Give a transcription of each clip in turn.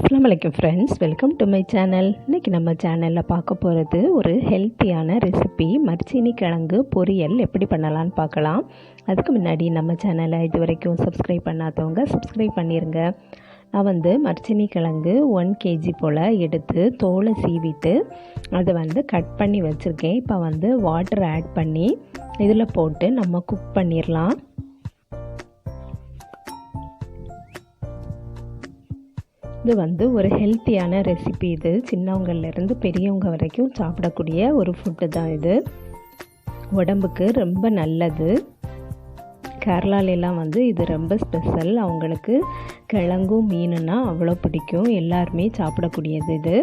அஸ்ஸலாமு அலைக்கும் friends, welcome to my channel. இன்றைக்கி நம்ம சேனலில் பார்க்க போகிறது ஒரு ஹெல்த்தியான ரெசிபி, மரச்சீனி கிழங்கு பொரியல் எப்படி பண்ணலான்னு பார்க்கலாம். அதுக்கு முன்னாடி நம்ம சேனலை இது வரைக்கும் சப்ஸ்கிரைப் பண்ணாதவங்க சப்ஸ்கிரைப் பண்ணிடுங்க. நான் மரச்சீனி கிழங்கு 1 kg போல் எடுத்து தோலை சீவிட்டு அதை கட் பண்ணி வச்சுருக்கேன். இப்போ வாட்டர் ஆட் பண்ணி இதில் போட்டு நம்ம குக் பண்ணிடலாம். இது ஒரு ஹெல்த்தியான ரெசிபி. இது சின்னவங்கள்லேருந்து பெரியவங்க வரைக்கும் சாப்பிடக்கூடிய ஒரு ஃபுட்டு தான். இது உடம்புக்கு ரொம்ப நல்லது. கேரளாலெலாம் இது ரொம்ப ஸ்பெஷல். அவங்களுக்கு கிழங்கும் மீனுன்னா அவ்வளோ பிடிக்கும். எல்லாருமே சாப்பிடக்கூடியது இது.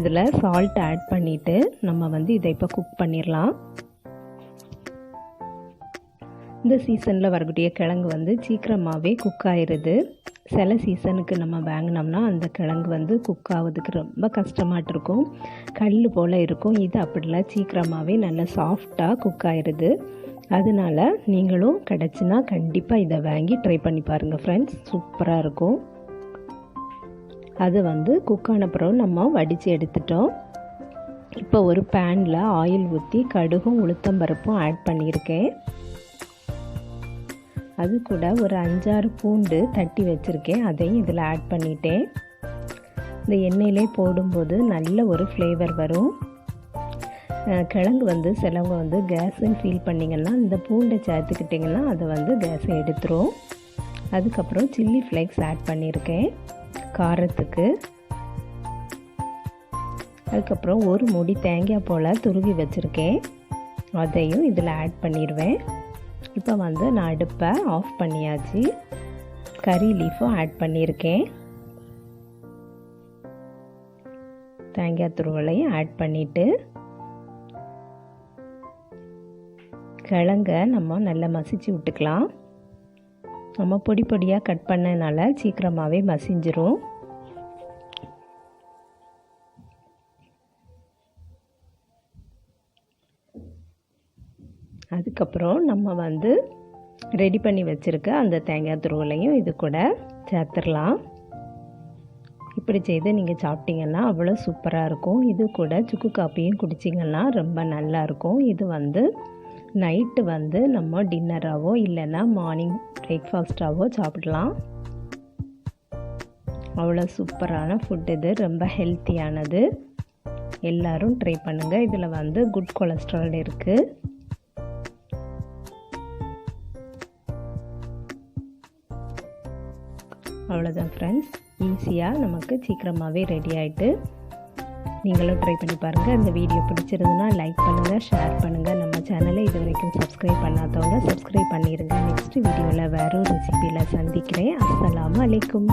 இதில் சால்ட் ஆட் பண்ணிவிட்டு நம்ம இதை இப்போ குக் பண்ணிடலாம். இந்த சீசனில் வரக்கூடிய கிழங்கு சீக்கிரமாகவே குக் ஆகிடுது. சில சீசனுக்கு நம்ம வாங்கினோம்னா அந்த கிழங்கு குக் ஆகுறதுக்கு ரொம்ப கஷ்டமாட்டு இருக்கும், கல் போல் இருக்கும். இது அப்படிலாம் சீக்கிரமாகவே நல்லா சாஃப்டாக குக் ஆகிடுது. அதனால் நீங்களும் கிடச்சின்னா கண்டிப்பாக இதை வாங்கி ட்ரை பண்ணி பாருங்கள் ஃப்ரெண்ட்ஸ், சூப்பராக இருக்கும். அது குக் ஆனப்புறம் நம்ம வடித்து எடுத்துட்டோம். இப்போ ஒரு பேனில் ஆயில் ஊற்றி கடுகும் உளுத்தம்பருப்பும் ஆட் பண்ணியிருக்கேன். அது கூட ஒரு 5-6 பூண்டு தட்டி வச்சுருக்கேன், அதையும் இதில் ஆட் பண்ணிட்டேன். இந்த எண்ணெயிலே போடும்போது நல்ல ஒரு ஃப்ளேவர் வரும். கிழங்கு சிலவங்க கேஸுன்னு ஃபீல் பண்ணிங்கன்னா இந்த பூண்டை சேர்த்துக்கிட்டிங்கன்னா அதை கேஸை எடுத்துரும். அதுக்கப்புறம் சில்லி ஃப்ளேக்ஸ் ஆட் பண்ணியிருக்கேன் காரத்துக்கு. அதுக்கப்புறம் ஒரு மூடி தேங்காய் போல் துருவி வச்சுருக்கேன், அதையும் இதில் ஆட் பண்ணிடுவேன். இப்போ நான் அடுப்பை ஆஃப் பண்ணியாச்சு. கறி லீஃபும் ஆட் பண்ணியிருக்கேன். தேங்காய் துருவலையும் ஆட் பண்ணிவிட்டு கிழங்க நம்ம நல்லா மசிச்சு விட்டுக்கலாம். நம்ம பொடி பொடியாக கட் பண்ணனால சீக்கிரமாகவே மசிஞ்சிரும். அதுக்கப்புறம் நம்ம ரெடி பண்ணி வச்சுருக்க அந்த தேங்காய் துருவலையும் இது கூட சேர்த்துடலாம். இப்படி செய்து நீங்கள் சாப்பிட்டீங்கன்னா அவ்வளோ சூப்பராக இருக்கும். இது கூட சுக்கு காப்பியும் குடிச்சிங்கன்னா ரொம்ப நல்லாயிருக்கும். இது நைட்டு நம்ம டின்னராகவோ இல்லைன்னா மார்னிங் பிரேக்ஃபாஸ்ட்டாகவோ சாப்பிடலாம். அவ்வளோ சூப்பரான ஃபுட். இது ரொம்ப ஹெல்த்தியானது. எல்லோரும் ட்ரை பண்ணுங்கள். இதில் குட் கொலஸ்ட்ரால் இருக்குது. அவ்வளோதான் ஃப்ரெண்ட்ஸ், ஈஸியாக நமக்கு சீக்கிரமாகவே ரெடி ஆகிட்டு. நீங்களும் ட்ரை பண்ணி பாருங்கள். இந்த வீடியோ பிடிச்சிருந்துன்னா லைக் பண்ணுங்கள், ஷேர் பண்ணுங்கள். நம்ம சேனலை இது வரைக்கும் சப்ஸ்கிரைப் பண்ணாதவங்க சப்ஸ்கிரைப் பண்ணிடுங்க. நெக்ஸ்ட் வீடியோவில் வேறு ஒரு ரெசிபியில் சந்திக்கிறேன். அஸ்ஸலாமு அலைக்கும்.